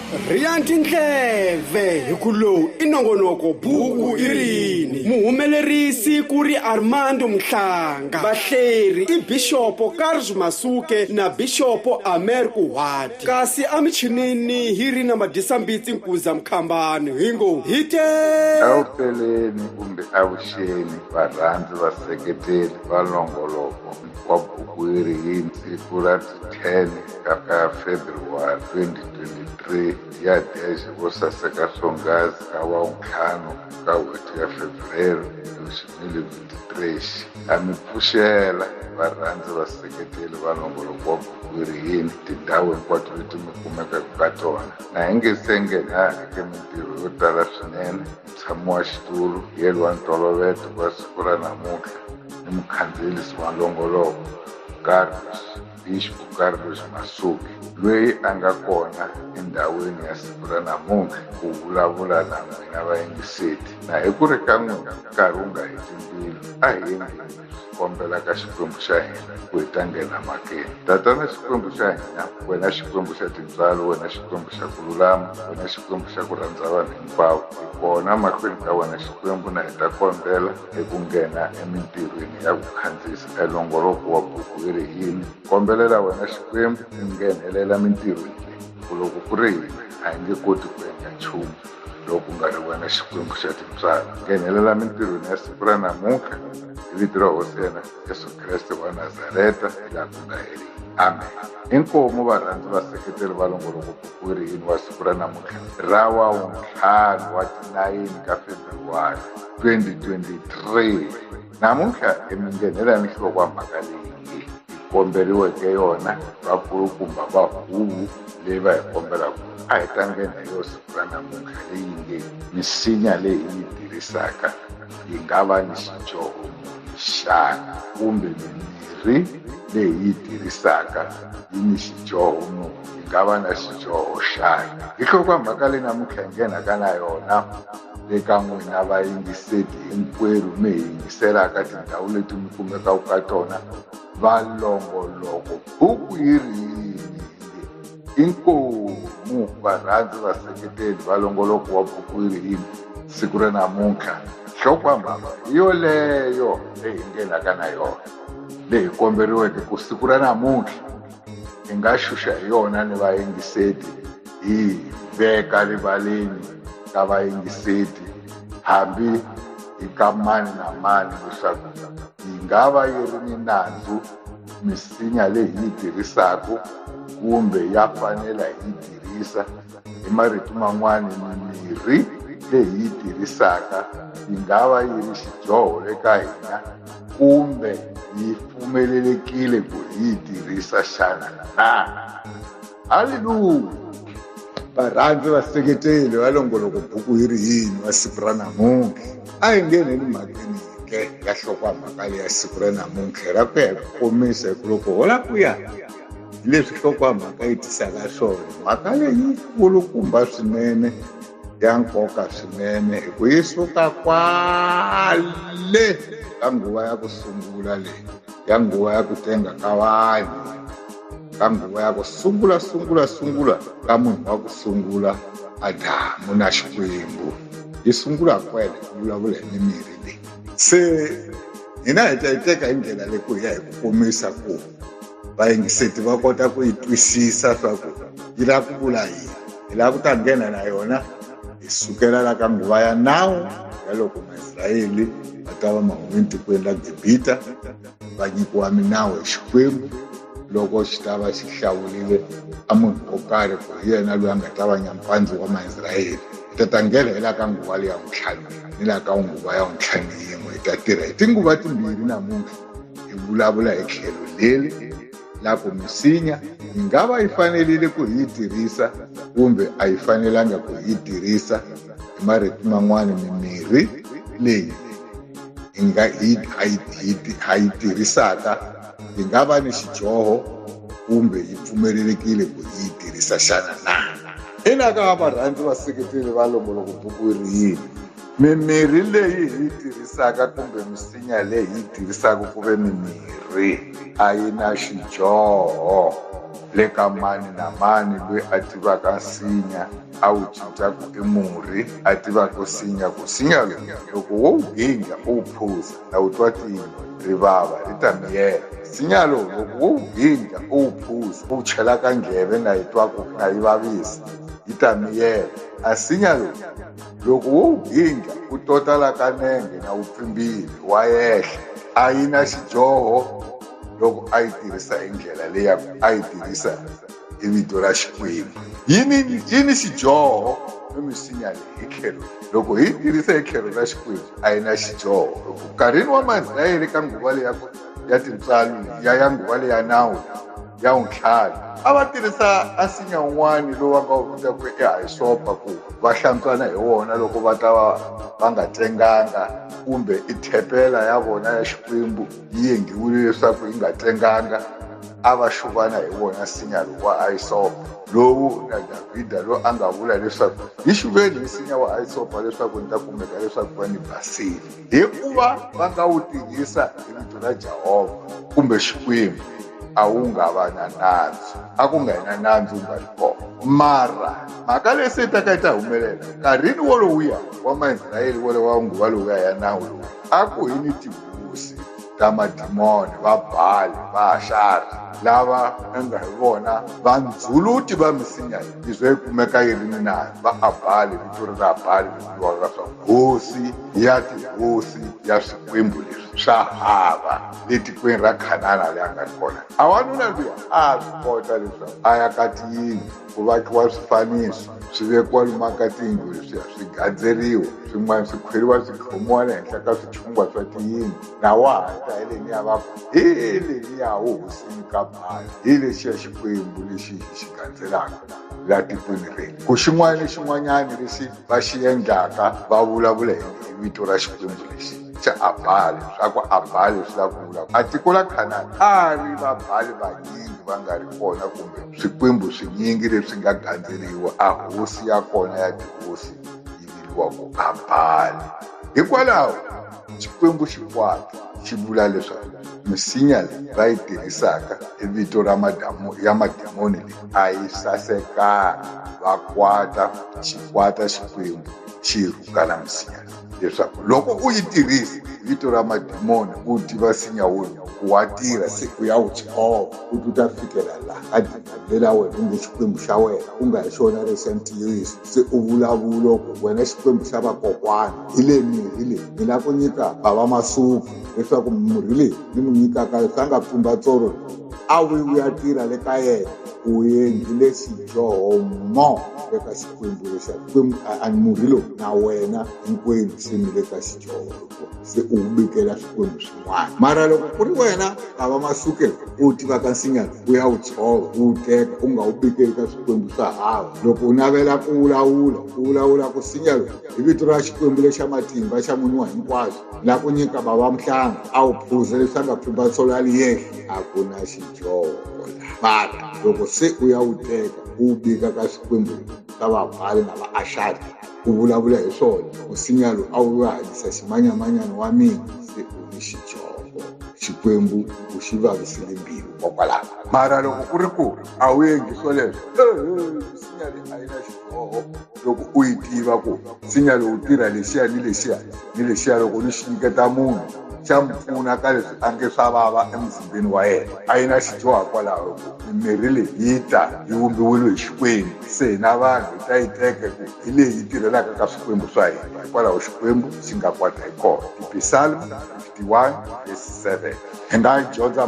Riyanti Ndleve hi ku lowu i Nongonoko Buku Yini. Muhumelerisi ku ri Armando Mhlanga. Vahleri i Bishopo Karls Masuke na Bishopo Ameriku Wati. Kasi amichinini hi ri na Madisambitsi Nkuza Mkhambani. Hingo hite awupeleni kumbe avuxeni varhandzi vaseketeli va Nongonoko wa Buku Yini siku ra 10 ka February 2023 ya dexe vo saseka swonghasi ka wuntlhanu ka n'hweti ya Febrero 2023 a mi pfuxela varhandzi vaseketeli va Nongonoko wa Buku Yini tindhawu hinkwato leti mi kumekaka ka tona na hi nge se nghena eka mintirho yo tala swinene mutshami wa xitulu yeli wa ntolovelo wa siku ra namuntlha ni mukhandziyisi wa Nongonoko Bishop Karls Masuke loyi a nga kona endhawini ya siku ra namuntlha ku vulavula na n'wina vayingiseli na hi ku ri ka n'wina nkarhi wu nga heti mbilu a hi kombela ka xikwembu xa hina ku hi ta nghena makeni tatana xikwembu xa hina wena xikwembu xa tintswalo wena xikwembu xa ku lulama wena xikwembu xa ku rhandza vanhu hinkwavo hi kona mahlweni ka wena xikwembu na hi ta kombela hi ku nghena emintirhweni ya ku khandziyisa Nongonoko wa Buku Yini kombelela wena xikwembu hi nghenelela mintirhweni leyi ku loko ku ri hina a hi nge koti ku endla nchumu loko ku nga ri wena xikwembu xa tintswalo nghenelela mintirhweni ya siku ra namuntlha hi vito ra hosi yena Yesu Kreste wa Nazareta laha ku nga heli amen. Inkomu varhandzi vaseketeli va Nongonoko Buku Yini wa siku ra namuntlha ra wuntlhanu wa ti 9 ka February 2023 namuntlha hi mi nghenela ni nhlokomhaka leyi komberiweke yona vakulukumba va huvu leyi va hi kombelaka a hi ta nghena hi yo siku ra namuntlha leyi nge misinya leyi yi tirhisaka yi nga va ni xijoho xana kumbe mimirhi leyi yi tirhisaka yi ni xijoho yi nga va na xijoho xana hi nhlokomhaka leyi namuntlha hi nghenaka na yona eka n'wina vayingiseli hinkwerhu mi hi yingiselaka tindhawu leti mi kumekaka ka tona va Nongonoko Buku Yini. Inkomu varhandzi vaseketeli va Nongonoko wa Buku Yini siku ra namuntlha nhlokomhaka yoleyo leyi hi nghenaka na yona leyi komberiweke ku siku ra namuntlha hi nga xuxa hi yona ni vayingiseli hi veka rivaleni ka vayingiseli hambi hi ka mani na mani leswaku yi nga va yi ri ni nandzu misinya leyi yi tirhisaka kumbe ya fanela yi tirhisa hi marito man'wani mimirhi leyi yi tirhisaka yi nga va yi ri xijoho eka hina kumbe yi pfumelelekile ku yi tirhisa xana na haleluya. Varhandzi vaseketeli va Nongonoko Buku Yini wa siku ra namuntlha a hi ngheneni mhakeni ke ya nhlokomhaka leyi ya siku ra namuntlha ra ku ya ku komisa hi ku loko ho la ku ya leswi nhlokomhaka yi tisaka swona mhaka leyi kulukumba swinene ya nkoka swinene hi ku yi suka kwale ka nguva ya ku sungula leyi ya nguva ya ku tenga ka vanhu ka nguva ya ku sungula ka munhu wa ku sungula Adamu na Xikwembu yi sungula kwele ku vulavula hi mimirhi leyi se hina hi ta yi teka hi ndlela leyi ku ya hi ku komisa ku vayingiseti va kota ku yi twisisa swa ku yi lava ku vula yini hi lava ku ta nghena na yona hi sukela la ka nguva ya nawu ya loko Maisirayeli va ta va mahumi tikweni la Gibita va nyikiwa minawu hi Xikwembu loko xi ta va xi hlawulile a munhu wo karhi ku hi yena loyi a nga ta va nyamphandzi wa Maisirayeli hi ta nghena hi la ka nguva leyi ya vuntlhanu ni la ka nguva ya vuntlhanu yin'we hi ta tirha hi tinguva timbirhi namuntlha hi vulavula hi tlhelo leli la ku misinya yi nga va yi fanelile ku hi yi tirhisa kumbe a yi fanelanga ku hi yi tirhisa hi marito man'wani mimirhi leyi ha yi tirhisaka yi nga va ni xijoho kumbe yi pfumelelekile ku hi yi tirhisa xana na. Hina ka varhandzi vaseketeli va Nongonoko Buku Yini mimirhi leyi hi yi tirhisaka kumbe misinya leyi hi yi tirhisaka ku ve mimirhi a yi na xijoho le ka mani na mani loyi a tivaka nsinya a wu cincaku i murhi a tivaka nsinya ku nsinya loko wo wu ginga u wu phuza na wu twa rivava ri ta miyela. Nsinya lowu loko wo wu ginga u wu phuza u wu chela ka ngheve na yi twaku na yi vavisa yi ta miyela. A nsinya lowu loko wo wu ginga u totala ka nenge na wu pfimbile wa yehla. A yi na xidyoho loko a yi tirhisa hi ndlela leyi a yi tirhisa hi vito ra Xikwembu. Yi ni xidyoho no misinya leyi hi tlhelo loko hi tirhisa hi tlhelo ra Xikwembu a yi na xidyoho. Nkarhini wa Maisirayele ka nguva leyi ya tintswalo ya nguva leyi ya nawu ya vuntlhanu a va tirhisa nsinya wun'wani lowu va nga wu vitaku ehisopa ku va hlantswana hi wona loko va ta va nga tenganga, kumbe i thepela ya vona ya Xikwembu yi yengiwile leswaku yi nga tenganga. A va xuvana hi wona nsinya lowu wa hisopa lowu na Davhida loyi a nga vula leswaku hi xuveni nsinya wa hisopa leswaku ni ta kumeka leswaku va ni basile. Hikuva va nga wu tirhisa hi vito ra Jehovha kumbe Xikwembu a wu nga va na nandzu, a ku nga na nandzu nga ri kona. Mara mhaka leyi se ta ka yi ta humelela nkarhini wolowuya wa Maisirayele wa nguva lowuya ya nawu lowu a ku hi ni tihosi ta madimoni va Bali va Ashari lava nga hi vona vandzuluti va misinya leswi yi kumeka yi ri ni nandzu. Va Abali vito ra Abali vitiwaka swa hosi ya tihosi ya swikwembu leswi swa hava le tikweni ra Khanana leyi a nga ri kona. A wanuna luya a swi kota leswaku a ya ka tiyindlu ku vakiwa swifaniso swi vekiwa lomu ka tiyindlu leswiya swi gadzeriwa swin'wana swi khweriwa swi khomiwa le henhla ka swichungwa swa tiyindlu. Na wa hatla hi leniya va ku hi leniya hosini ka Bali hi lexiya Xikwembu lexi hi xi gandzelaka laha tikweni reni. Ku xin'wana xin'wanyana lexi va xi endlaka va vulavula hi vito ra Xikwembu lexi xa Abali, swa ku Abali swi la ku vula a tiko la Khanani a ri va Bali vanyingi va nga ri kona kumbe swikwembu swinyingi leswi nga gandzeriwa. A hosi ya kona ya tihosi yi viliwa ku Abali. Hikwalaho Xikwembu xikwata xi vula leswaku misinya leyi va yi tirhisaka hi vito ra ya madimoni leyi a yi sasekanga. Va xikwata Xikwembu xi rhukana misinya leswaku loko u yi tirhisa vito ra madimoni u tiva nsinya wona wa tirha se u ya wu chova u ta fikela laha a dibandlela wena kumbe Xikwembu xa wena u nga hi xona lexi ntiyiso. Se u vulavula ku wena Xikwembu xa vakokwana hi le mirhi leyi ni la ku nyika bava masuku leswaku murhi leyi ni n'wi nyikaka leswi a nga pfumba tsoro a wu ya tirha le ka yena u endlile xidyoho mo eka Xikwembu lexa Xikwembu a murhi lowu na wena hinkwenu se mi le ka xidyoho se u bikela swikwembu swin'wana. Mara loko ku ri wena bava masuke u tivaka nsinya u ya wu tshova u teka u nga wu bikeli ka swikwembu swa hava. Loko u navela ku vulavula ku nsinya lowu hi vito ra Xikwembu lexa matimba xa munhu hinkwaswo la ku nyika bava mhlanga a wu phuza leswi a nga pfimba tsolo ya liyehla a ku na xidyoho. Mara loko se u ya wu teka u bika ka swikwembu swa vaBali na va Ashari u vulavula hi swona nsinya lowu a wu hanyisa ximanyamanyana wa mina se u ni xidyoho. Xikwembu u xi vavisile mbilu kokwalaho. Mara loko ku ri ku a wu endli swoleswo nsinya leyi a yi na xidyoho. Loko u yi tiva ku nsinya lowu tirha lexiya ni lexiya loko ni xi nyiketa munhu xa mpfuna ka leswi a nge swa vava emuzimbeni wa yena a yi na xidyoho kwalaho mimirhi leyi yi ta yi vumbiwile hi Xikwembu. Se na vanhu hi ta yi teka ku hi leyi yi tirhelaka ka swikwembu swa hina hikwalaho Xikwembu xi nga kwata hi kona. Psalm 51:7 hi nga dyondza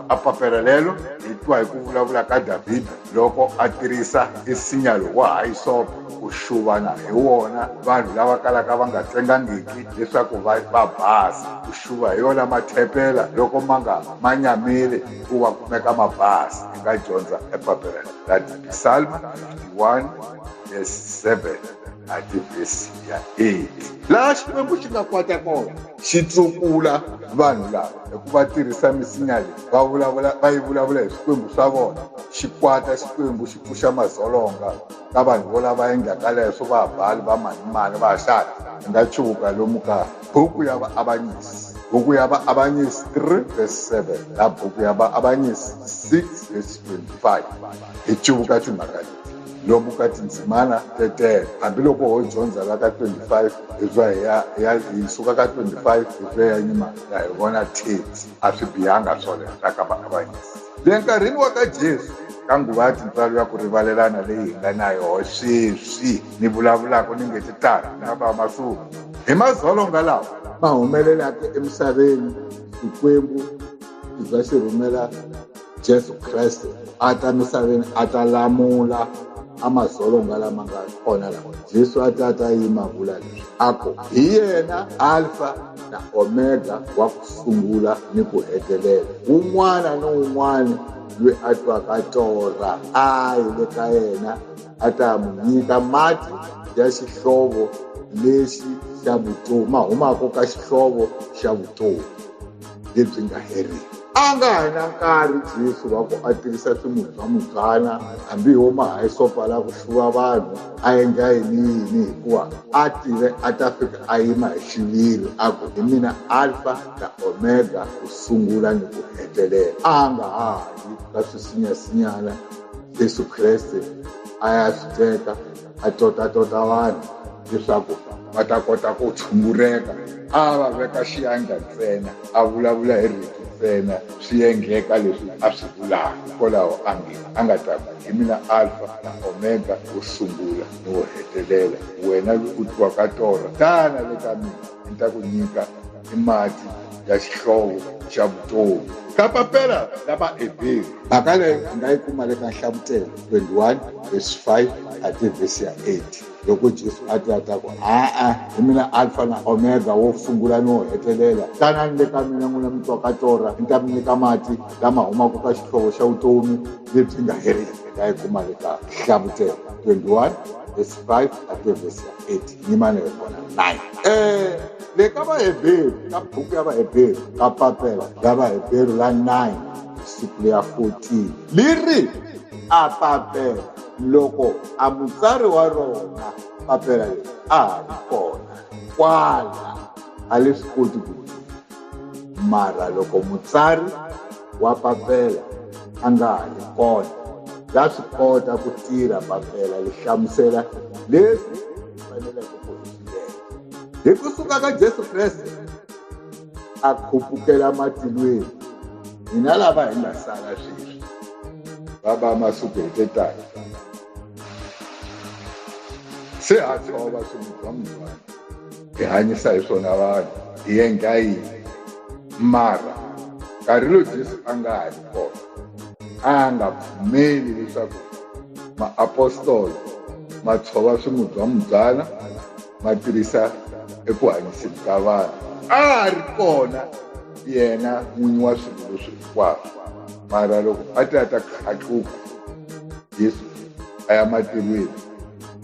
a papera lelo hi twa hi ku vulavula ka Davhida loko a tirhisa nsinya lowu wa hisopa ku xuvana hi wona vanhu lava kalaka va nga tsengangiki leswaku va basa, ku xuva hi yona mathepela loko ma nyamile ku va kumeka mabasi. Hi nga dyondza epapera ra Psalm 51:7 ati vhesi ya 8 laha Xikwembu xi nga kwata kona xi tsukula vanhu lava hi ku va tirhisa misinya leyi va yi vulavula hi swikwembu swa vona. Xi kwata Xikwembu xi pfuxa madzolonga ka vanhu vo lava endlaka leswo va Bali va manimani va Ashari. Hi nga cuvuka lomu ka buku ya vaavanyisi Buku yaba Abanyisi 3 verse 7 na buku yaba Abanyisi 6 verse 25 ichubuka timakati lomu kati ndzimana tetere hambiloko ho dyondza la ka 25 izwa ya isuka ka 25 izwa ya nyima ya hi vona text a swi bihanga swona ka Abanyisi le nkarhini wa ka Jesu ka nguva ya tintswalo ya ku rivalelana leyi hi nga na yoho sweswi ni vulavulaka ni nge ti tala na va masuku hi madzolonga lawa ma humelelaka emisaveni Xikwembu bya xi rhumela Jesu Kreste a ta misaveni a ta lamula amadzolonga lama nga kona lawa Jesu a ta yima vula leswi ako hi yena alfa na omega wa ku sungula ni ku hetelela un'wana ni un'wana loyi a twaka torha a yi le ka yena a ta mu nyika mati ya xihlovo lexi xa vutomi ma humaka ka xihlovo xa vutomi lebyi nga heriki a nga ha na nkarhi Jesu wa ku a tirhisa swimudzwamudzwana hambi ho maha isopa la ku hluva vanhu a endla yini hikuva a tive a ta fika a yima hi xiviri a ku hi mina alfa na omega ku sungula ni ku hetelela a nga ha yi ka swisinyasinyana Yesu Kreste a ya swi teka a tota vanhu leswaku va ta kota ku tshunguleka a va veka xiyanga ntsena a vulavula hi rito ntsena swi endleka leswi a swi vulaka hikwalaho a nga ta hi mina alfa na omega ku sungula ni wo hetelela wena u twaka torha tana le ka mina ni ta ku nyika i mati ya xihlovo xa vutomi ka papela lava Hebrew mhaka leyi hi nga yi kuma le ka Nhlavutelo 21 verse 5 ati verse ya 8 loko Jesu a ta ku hi mina alfa na omega wo sungula no hetelela tanani le ka mina n'wina mi twaka torha ni ta mi nyika mati lama humaka ka xihlovo xa vutomi lebyi nga heriki nga yi kuma le ka Nhlavutelo 21 verse 5 ati verse ya 8 nyimani hi kona 9 le ka vaHebheru ka buku ya vaHebheru ka papela ya vaHebheru la 9 siku ya 14 liri a papela loko a mutsari wa rona papela leri a ha ri kona kwala a le swi koti ku mara loko mutsari wa papela a nga ha ri kona la swi kota ku tirha papela li hlamusela leswi faneleke ku hi kusuka ka Jesu Kreste a khupukela matilweni hina lava hi nga sala sweswi baba masiku hi tetani se ha tshova swimudzwamudzwana hi hanyisa hi swona vanhu hi endla yini mara nkarhi lowu Jesu a nga ha ri kona a nga pfumeli leswaku maapostoli ma tshova swimudzwamudzwana ma tirhisa eku hanyiseni ka vanhu a ha ri kona yena n'winyi wa swilo leswi hinkwaswo mara loko a ta khatluka Yesu a ya matilweni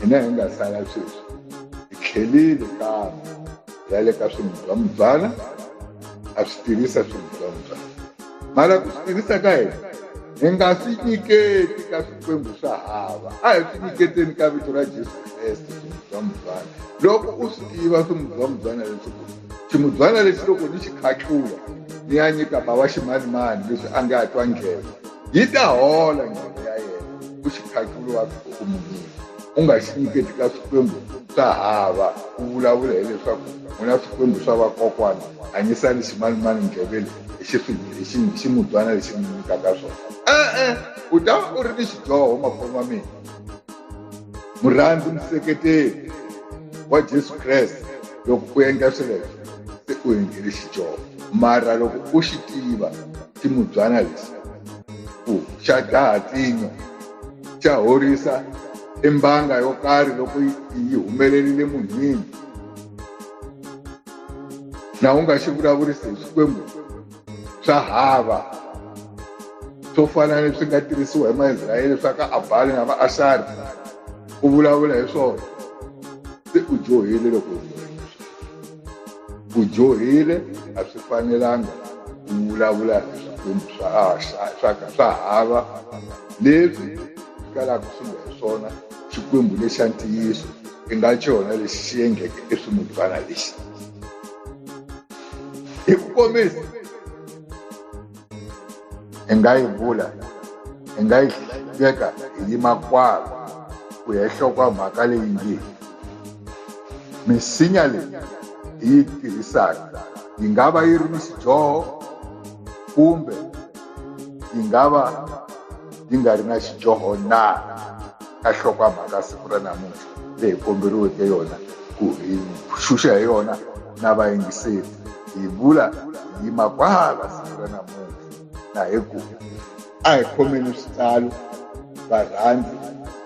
hina hi nga sala sweswi hi tlhelile kambe ya le ka swimudzwamudzwana a swi tirhisa swimudzwamudzwana mara ku swi tirhisa ka hina hi nga swi nyiketi ka swikwembu swa hava a hi swi nyiketeni ka vito ra Jesu Kreste swimudzwamudzwana loko u swi tiva swimudzwamudzwana leswi ximudzwana lexi loko ni xi khatlula ni ya nyika bava ximanimani leswi a nga twa nghevo yi ta hola nghevo ya yena ku xi khatluriwa ku munhu u nga xi nyiketi ka swikwembu swa hava ku vulavula hileswaku u na swikwembu swa vakokwana hanyisani ximanimani ngheveni hi ximudzwana lexi mi nyikaka swona u ta va u ri ni xidyoho makwenu wa mina murhandzi museketeli wa Jesu Kreste loko u endla swileswo se u endlile xidyoho mara loko u xi tiva ximudzwana lexi ku xa dlaha tinyo xa horisa embanga yo karhi loko yi humelerile munhwini na u nga xi vulavurisi hi swikwembu swa hava swo fana leswi nga tirhisiwa hi maIsrayele swa ka Abhali na vaAshari u vulavula hi swona se u dyohile loko u dyohile a swi fanelanga u vulavula hi swikwembu swa hava leswi swi kalaka swi nga hi swona xikwembu lexa ntiyiso i nga xona lexi xi endleke eswimudzwana lexi hi ku komisa hi nga yi vula hi nga yi veka hi yima kwala ku ya nhlokomhaka leyi nge misinya leyi hi yi tirhisaka yi nga va yi ri ni xidyoho kumbe yi nga va yi nga ri na xidyoho na ka nhlokomhaka siku ra namuntlha leyi komberiweke yona ku hi xuxa hi yona na vayingiseri hi vula hi yima kwala siku ra namuntlha na hi ku a hi khomeni switalo varhandzi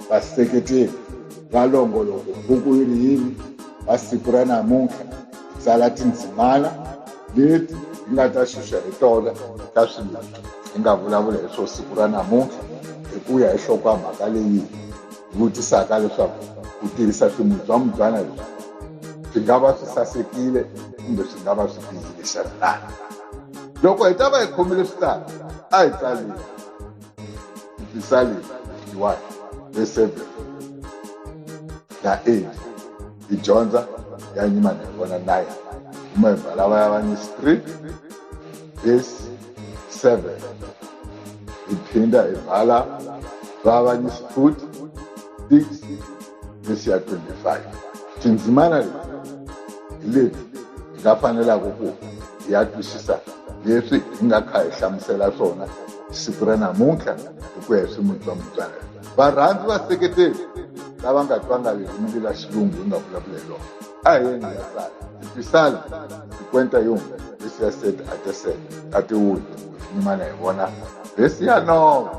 vaseketeli va longoloko buku yiri yini va siku ra namuntlha hi tsala tindzimana leti hi nga ta xuxa hi tona ka swilo hi nga vulavula hi swo siku ra namuntlha hi ku ya hi nhlokomhaka leyi hi vutisaka leswaku ku tirhisa swimubyambyana leswi swi nga va swi sasekile kumbe swi nga va swi bihile xana. Loko hi ta va hi khomile switalo a hi tsaleni hi tisaleni 51 verse 7 na 8 hi dyondza ya nyima na vona 9 kuma hi bhala va ya va ni 3 verse 7 hi phinda hi bhala va va ni 6 verse ya 25. Tindzimana leti hi leti hi nga fanelaka ku hi ya twisisa leswi hi nga kha hi hlamusela swona siku ra namuntlha hi ku ya hi swimubyambyana. Varhandzi vaseketeli lava nga twanga ririmi la xilungu hi nga vulavula hi lona a hi yeni ya sala hi twisala hi kwenta yungu leswi ya set ate wudi nyimana hi vona leswi ya nova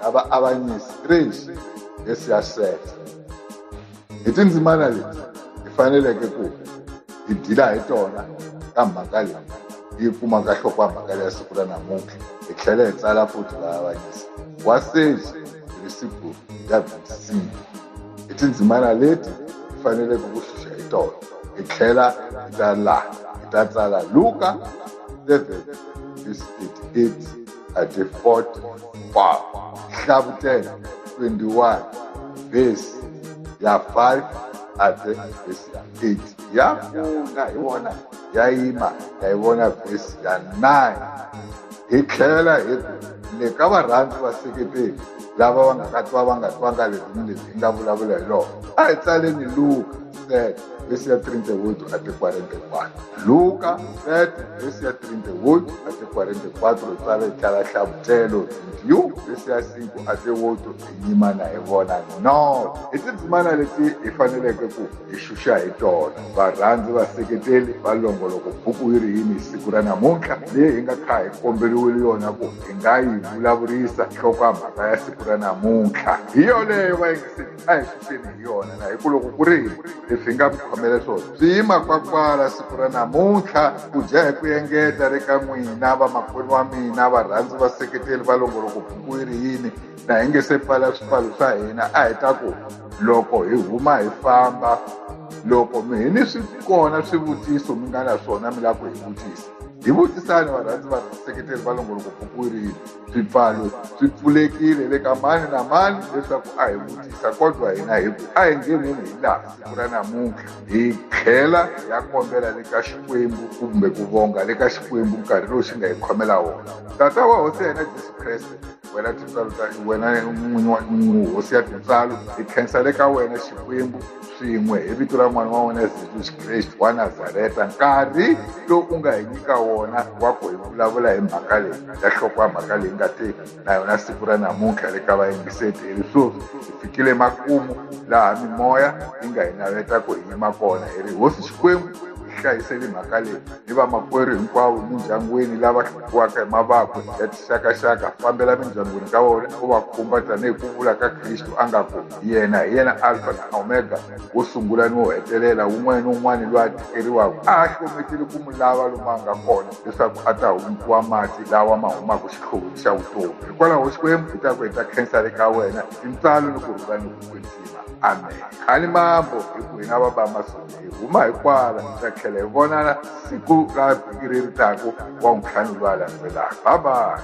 lava avanyisi 3 leswi ya set. Hi tindzimana leti hi faneleke ku hi dila hi tona ka mhaka leyi hi kuma ka nhlokomhaka leyi ya siku ra namuntlha hi tlhela hi tsala futhi vaavanyisi wa seji hi risiku ya 25. Hi tindzimana leti hi faneleke ku xuxa hi tona hi tlhela hi ta tsala Luka 7 verse 38 ate 44, Hlavutela 21 verse ya 5 ate verse 8 ya pfuna hi vona ya yima ya vona verse ya 9. Hi tlhela hi le ka varhandzi vaseketeli lava va nga ka va nga twanga ririmi leri hi nga vulavula hi lona a hi tsaleni Luka 7 verse ya 38 ate 44. Luka 7 verse ya 38 ate 44 tsala hi tlhela Hlavutelo 21 verse ya 5 ate 8 hi yima na hi vona no. Hi tindzimana leti hi faneleke ku hi xuxa hi tona varhandzi vaseketeli va longoloko buku yiri yini siku ra namuntlha leyi hi nga kha hi komberiwile yona ku hi nga yi vulavurisa nhlokomhaka ya siku ra namuntlha hi yoleyo vayingiseli a hi xuxeni hi yona na hi ku loko ku ri leswi hi nga khomele swona swi yima kwakwala siku ra namuntlha ku dya hi ku yengeta le ka n'wina vamakwenu wa mina varhandzi vaseketeli va longoloko buku yiri yini na hi nge se pfala swipfalo swa hina a hi ta ku loko hi huma hi famba loko mi hi ni swi kona swivutiso mi nga na swona mi lava ku hi vutisa hi vutisani varhandzi vaseketeli va longoloko buku yiri yini. Swipfalo swi pfulekile le ka mani na mani leswaku a hi vutisa kodwa hina hi ku a hi ngheneni hi laha siku ra namuntlha hi tlhela ya kombela le ka Xikwembu kumbe ku vonga le ka Xikwembu nkarhi lowu xi nga hi khomela wona. Tata wa hosi ya hina Jesu Kreste wena tintswalo ta wena n'winyi hosi ya tintswalo hi khensa le ka wena Xikwembu swin'we hi vito ra n'wana wa wena Yesu Kreste wa Nazareta nkarhi lowu u nga hi nyika wona wa ku hi vulavula hi mhaka leyi ya nhlokomhaka leyi nga te na yona siku ra namuntlha le ka vayingiseli hi sweswi hi fikile makumu laha mimoya yi nga hi naveta ku hi yima kona hi ri hosi Xikwembu hlayiseli mhaka leyi ni vamakwerhu hinkwavo mindyangwini lava hlukiwaka hi mavabyi ya tixakaxaka fambela mindyangwini ka vona u va khumba tanihi ku vula ka Kristo a nga ku hi yena alpha na omega wo sungula ni wo hetelela wun'wana ni wun'wana loyi a tikeriwaka a hlometile ku mu lava lomu a nga kona leswaku a ta hundziwa mati lawa ma humaka xihlovo xa vutomi. Hikwalaho Xikwembu hi ta ku hi ta khensa le ka wena tintsalo ni ku rhula ni ku kwetsima amen. Khani mambo hi ku hina va ba masungu hi huma hi kwala hi tlhela hi vonana siku ra vhiki leri taka wa ntlhanu loyi a landzelaka. Bye bye.